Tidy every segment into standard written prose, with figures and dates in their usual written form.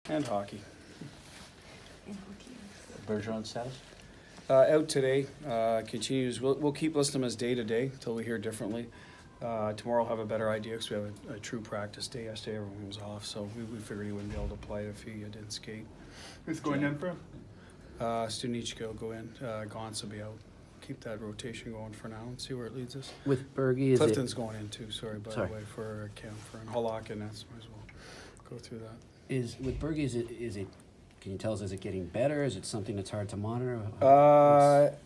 And hockey. Bergeron status? Out today, continues. We'll keep listing them as day to day until we hear differently. Tomorrow we'll have a better idea because we have a true practice day. Yesterday everyone was off, so we figured he wouldn't be able to play if he didn't skate. Who's going in for him? Stunichka will go in. Gauntz will be out. Keep that rotation going for now and see where it leads us. With Bergie, is Clifton's going in too, by the way, for Kemper and Halak, and that's might as well go through that. With Bergie, is it can you tell us, is it getting better? Is it something that's hard to monitor?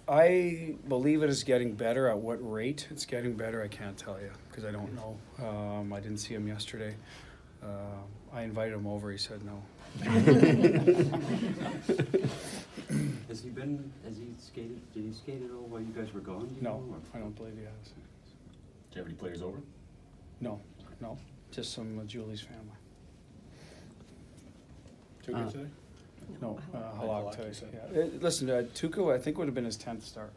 I believe it is getting better. At what rate it's getting better, I can't tell you because I don't know. I didn't see him yesterday. I invited him over. He said no. Has he skated? Did he skate at all while you guys were gone? No, I don't believe he has. Do you have any players over? No, just some of Julie's family. Two good today? No, Halak today. Yeah. Listen, Tuukka, I think would have been his 10th start.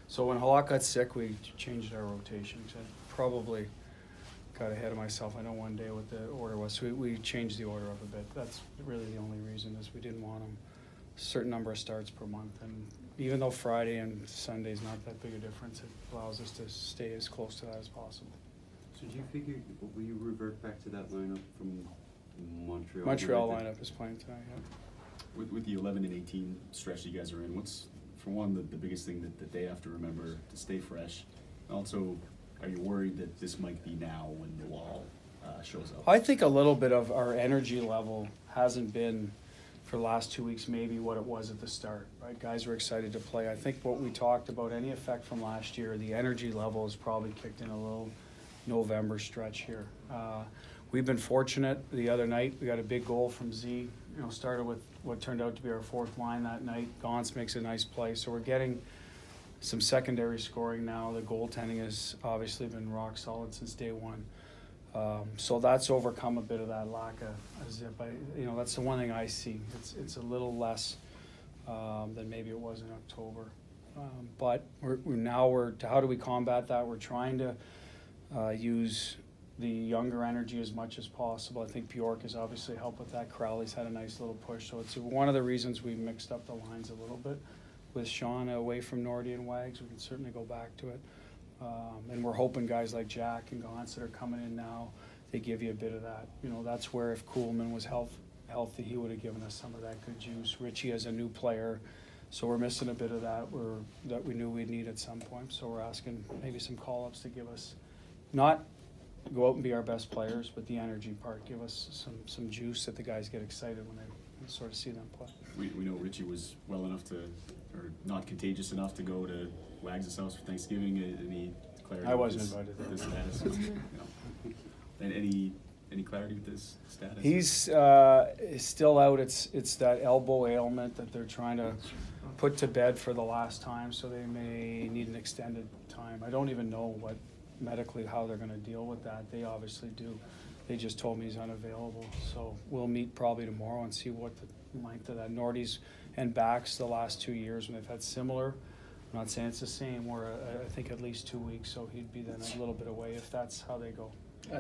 So when Halak got sick, we changed our rotation. So I probably got ahead of myself. I know one day what the order was. So we changed the order up a bit. That's really the only reason is we didn't want him a certain number of starts per month. And even though Friday and Sunday is not that big a difference, it allows us to stay as close to that as possible. So do you figure, will you revert back to that lineup from Montreal? Montreal lineup is playing tonight, yeah. With the 11 and 18 stretch you guys are in, what's, for one, the biggest thing that they have to remember to stay fresh? Also, are you worried that this might be now when the wall shows up? I think a little bit of our energy level hasn't been, for the last 2 weeks, maybe what it was at the start, right? Guys were excited to play. I think what we talked about, any effect from last year, the energy level has probably kicked in a little November stretch here. We've been fortunate. The other night, we got a big goal from Z. Started with what turned out to be our fourth line that night. Gauntz makes a nice play. So we're getting some secondary scoring now. The goaltending has obviously been rock solid since day one. So that's overcome a bit of that lack of zip. That's the one thing I see. It's a little less than maybe it was in October. But we're how do we combat that? We're trying to use the younger energy as much as possible. I think Bjork has obviously helped with that. Crowley's had a nice little push. So it's one of the reasons we mixed up the lines a little bit. With Sean away from Nordy and Wags, we can certainly go back to it. And we're hoping guys like Jack and Gauntz that are coming in now, they give you a bit of that. That's where if Kuhlman was healthy, he would have given us some of that good juice. Ritchie as a new player, so we're missing a bit of that that we knew we'd need at some point. So we're asking maybe some call-ups to give us, not go out and be our best players, but the energy part, give us some juice that the guys get excited when they sort of see them play. We know Ritchie was well enough to, or not contagious enough to go to Wags' house for Thanksgiving. Any clarity? I wasn't invited there. This status. And any clarity with this status? He's still out. It's that elbow ailment that they're trying to put to bed for the last time, so they may need an extended time. I don't even know what medically how they're going to deal with that. They obviously do. They just told me he's unavailable, so we'll meet probably tomorrow and see what the length of that. Nordy's and Backs the last 2 years when they've had similar. I'm not saying it's the same. We're I think at least 2 weeks, so he'd be then a little bit away if that's how they go.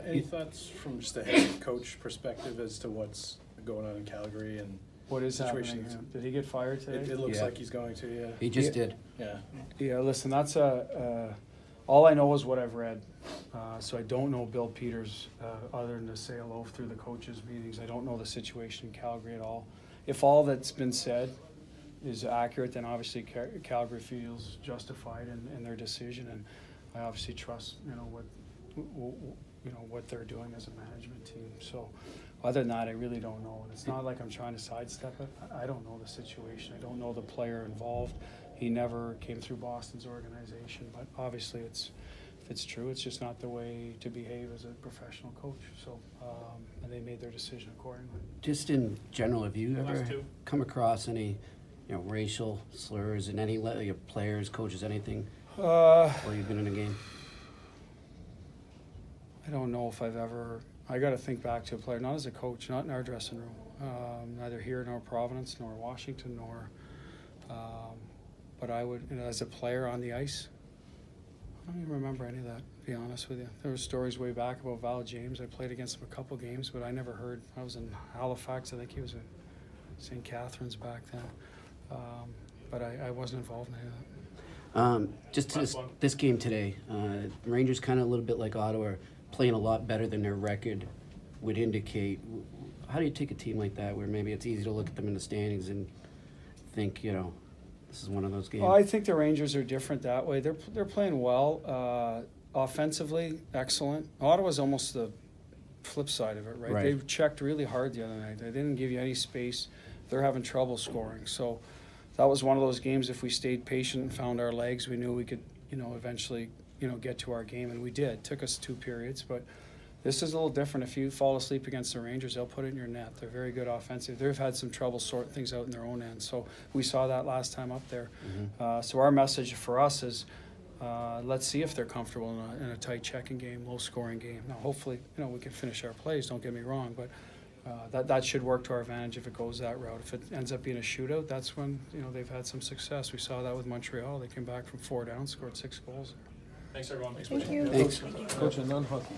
Any thoughts from just a head coach perspective as to what's going on in Calgary and what is happening here? Did he get fired today? It looks like he's going to. Yeah, he just did. Yeah. Yeah. Listen, that's all I know is what I've read. So I don't know Bill Peters other than to say hello through the coaches' meetings. I don't know the situation in Calgary at all. If all that's been said is accurate, then obviously Calgary feels justified in their decision, and I obviously trust what they're doing as a management team. So other than that, I really don't know. And it's not like I'm trying to sidestep it. I don't know the situation. I don't know the player involved. He never came through Boston's organization, but obviously if it's true, it's just not the way to behave as a professional coach. So, and they made their decision accordingly. Just in general, have you ever come across any, racial slurs in any players, coaches, anything, while you've been in a game? I don't know if I've ever. I got to think back to a player, not as a coach, not in our dressing room, neither here nor Providence nor Washington nor. But I would, as a player on the ice, I don't even remember any of that, to be honest with you. There were stories way back about Val James. I played against him a couple games, but I never heard. I was in Halifax. I think he was St. Catharines back then. But I wasn't involved in any of that. Just to this game today, Rangers kind of a little bit like Ottawa, playing a lot better than their record would indicate. How do you take a team like that where maybe it's easy to look at them in the standings and think, you know, this is one of those games? Well, I think the Rangers are different that way. They're playing well. Offensively, excellent. Ottawa's almost the flip side of it, right? They checked really hard the other night. They didn't give you any space. They're having trouble scoring. So that was one of those games, if we stayed patient and found our legs, we knew we could, you know, eventually, you know, get to our game, and we did. It took us 2 periods, but this is a little different. If you fall asleep against the Rangers, they'll put it in your net. They're very good offensive. They've had some trouble sorting things out in their own end. So we saw that last time up there. So our message for us is, let's see if they're comfortable in a tight checking game, low-scoring game. Now, hopefully, you know, we can finish our plays, don't get me wrong, but that should work to our advantage if it goes that route. If it ends up being a shootout, that's when, you know, they've had some success. We saw that with Montreal. They came back from 4 down, scored 6 goals. Thanks, everyone. Thank you. Thanks. Coach, a non-hockey.